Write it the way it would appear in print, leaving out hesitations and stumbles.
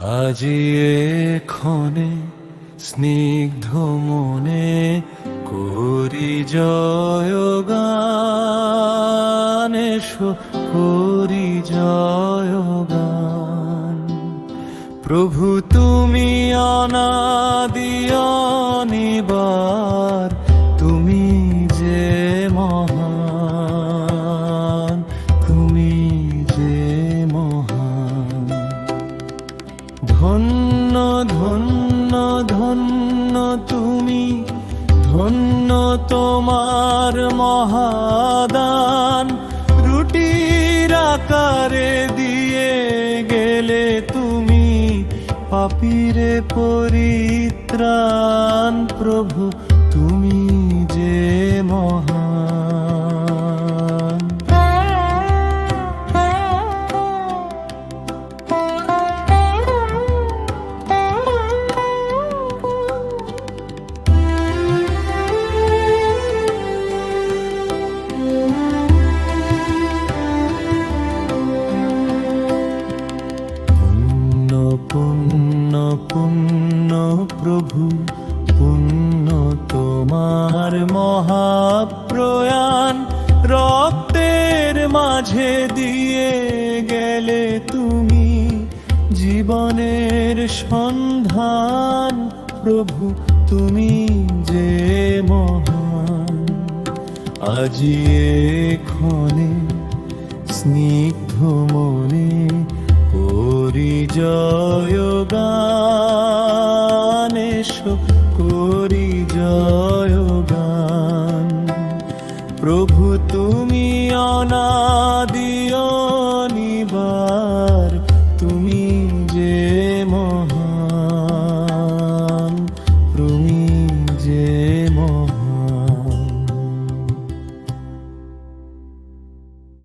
আজি এক্ষণে স্নিগ্ধ মনে করি জয়গান, এসো করি জয়গান। প্রভু তুমি অনাদি অনিবার, তুমি যে মহান, তুমি যে মহান। ধন্য ধন্য ধন্য তুমি, ধন্য তোমার মহাদান। রুটির আকারে দিয়ে গেলে তুমি পাপীরে পরিত্রাণ। প্রভু তুমি যে মহান। পুণ্য পুণ্য প্রভু, পুণ্য তোমার মহাপ্রয়াণ। রক্তের মাঝে দিয়ে গেলে তুমি জীবনের সন্ধান। প্রভু তুমি যে মহান। আজি এক্ষণে স্নিগ্ধ মনে করি জয়গান, এসো করি জয়গান। প্রভু তুমি অনাদি